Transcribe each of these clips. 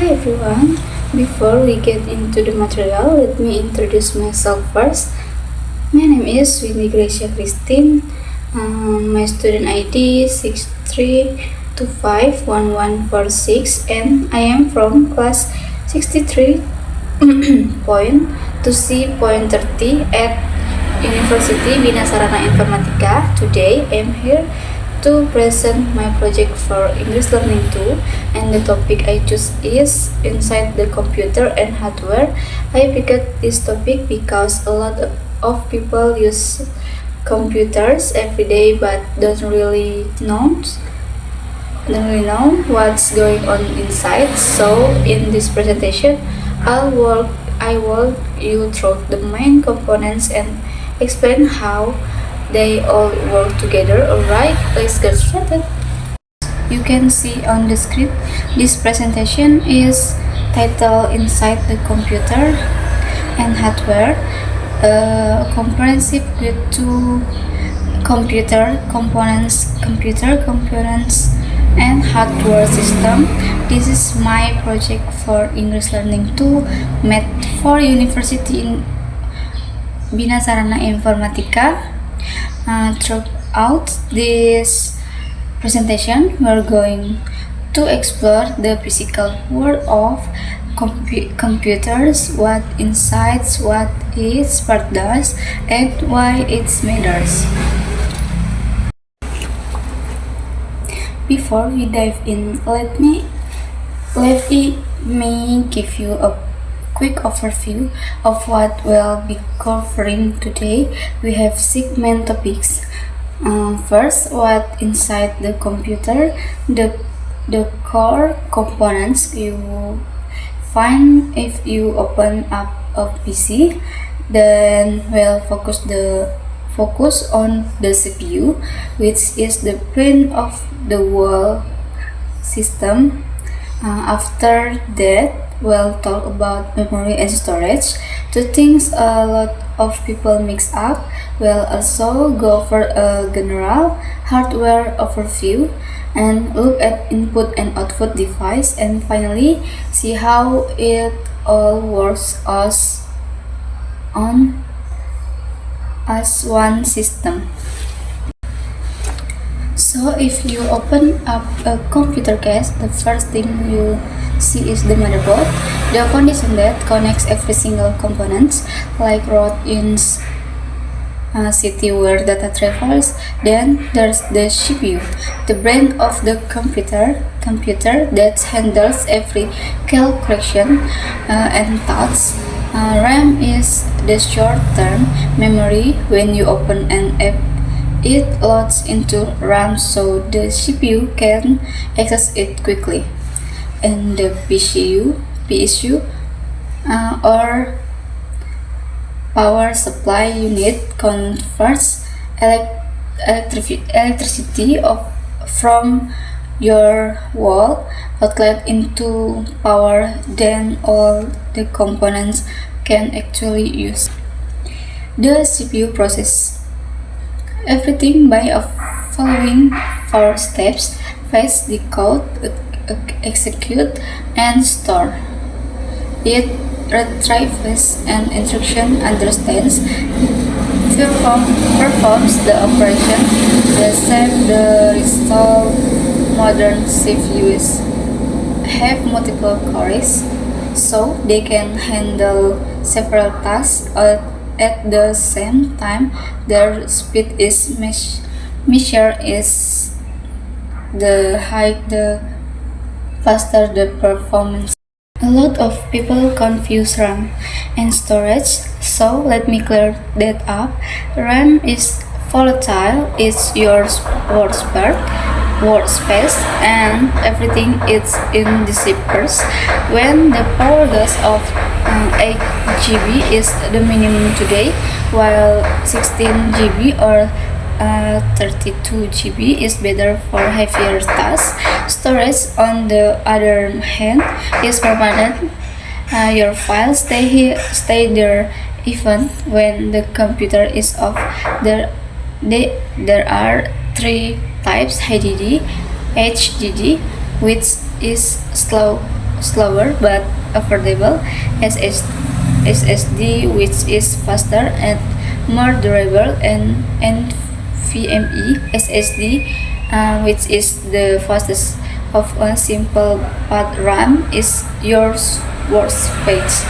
Hi everyone. Before we get into the material, let me introduce myself first. My name is Winnie Gracia Christine. My student ID 63251146 and I am from class 63.2C.30 at University Bina Sarana Informatika. Today I am here to present my project for English Learning 2, and the topic I choose is Inside the Computer and Hardware. I picked this topic because a lot of people use computers every day but don't really know what's going on inside. So in this presentation, I walk you through the main components and explain how they all work together. Alright, let's get started. You can see on the screen, this presentation is titled Inside the Computer and Hardware, a comprehensive guide to computer components and hardware system. This is my project for English Learning 2 Math for University in Bina Sarana Informatika. Throughout this presentation, we're going to explore the physical world of computers, what inside, what each part does, and why it matters. Before we dive in, let me give you a quick overview of what we'll be covering today. We have 6 main topics. First, what inside the computer, the core components you find if you open up a PC. Then we'll focus on the CPU, which is the brain of the whole system. After that, we'll talk about memory and storage, two things a lot of people mix up. We'll also go for a general hardware overview and look at input and output device, and finally see how it all works as one system. So if you open up a computer case, the first thing you see is the motherboard, the foundation that connects every single component, like road in city where data travels. Then there's the CPU, the brain of the computer that handles every calculation and thoughts. RAM is the short-term memory. When you open an app, it loads into RAM so the CPU can access it quickly. And the PSU or power supply unit converts electricity from your wall outlet into power. Then all the components can actually use. The CPU process everything by following 4 steps: fetch, decode, execute, and store. It retrieves an instruction, understands, performs the operation, the save, the restore. Modern CPUs have multiple cores, so they can handle several tasks at the same time. Their speed is measured is the higher the faster the performance. A lot of people confuse RAM and storage, so let me clear that up. RAM is volatile, it's your workspace, and everything is in the zippers. When the power goes off, 8 GB is the minimum today, while 16 GB or 32 GB is better for heavier tasks. Storage, on the other hand, is permanent. Your files stay there even when the computer is off. There are 3 types: HDD, which is slow slower but affordable SSD, which is faster and more durable, and NVMe SSD, which is the fastest of a simple, but RAM is your workspace.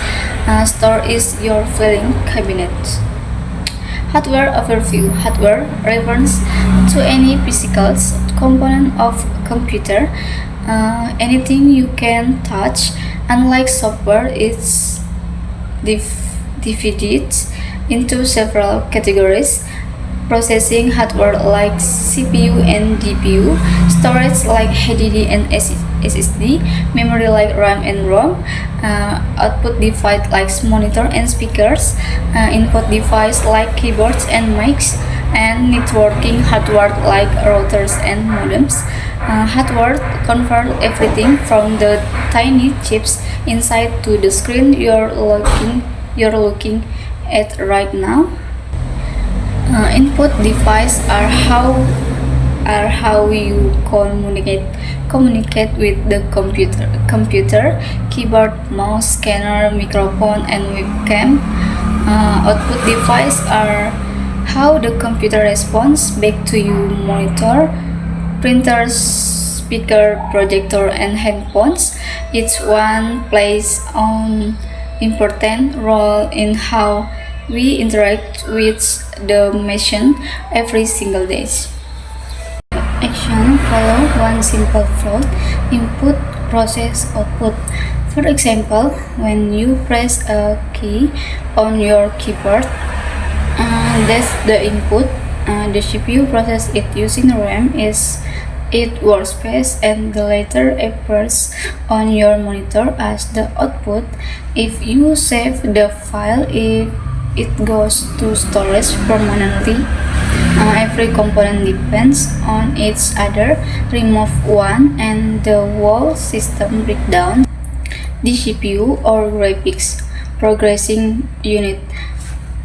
Store is your filing cabinet. Hardware overview. Hardware refers to any physical component of computer, anything you can touch. Unlike software, it's divided into several categories. Processing hardware like CPU and GPU, storage like HDD and SSD, memory like RAM and ROM, output device like monitor and speakers, input device like keyboards and mics, and networking hardware like routers and modems. Hardware convert everything from the tiny chips inside to the screen you're looking at right now. Input device are how you communicate with the computer, keyboard, mouse, scanner, microphone, and webcam. Output device are how the computer responds back to you: monitor, printers, speaker, projector, and headphones. Each one plays an important role in how we interact with the machine every single day. Action: follow one simple flow: input, process, output. For example, when you press a key on your keyboard, that's the input. The CPU processes it using RAM is its workspace, and the latter appears on your monitor as the output. If you save the file, it goes to storage permanently. Every component depends on each other. Remove one and the whole system breaks down. The CPU, or graphics processing unit,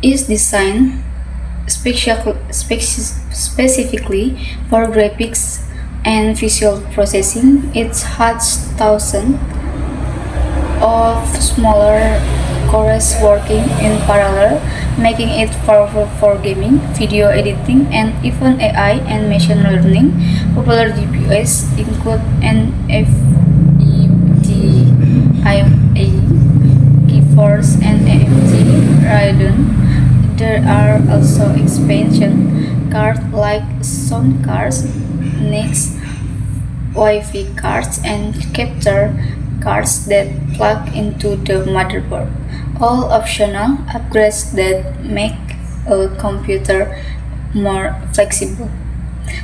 is designed specifically for graphics and visual processing. It has thousands of smaller cores working in parallel, making it powerful for gaming, video editing, and even AI and machine learning. Popular GPUs include NVIDIA, GeForce, and AMD Radeon. There are also expansion cards like sound cards, NICs, Wi-Fi cards, and capture cards that plug into the motherboard. All optional upgrades that make a computer more flexible.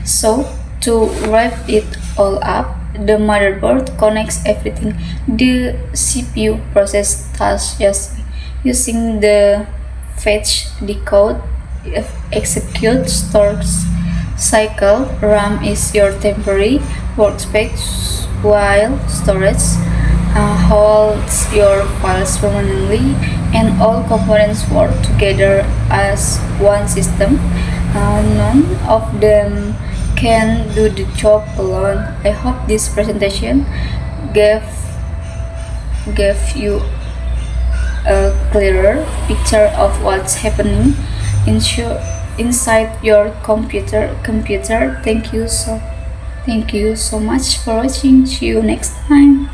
So, to wrap it all up, the motherboard connects everything. The CPU processes tasks just using the fetch, decode, execute, stores, cycle. RAM is your temporary workspace, while storage holds your files permanently, and all components work together as one system. None of them can do the job alone. I hope this presentation gave you a clearer picture of what's happening inside your computer. Thank you so much for watching. See you next time.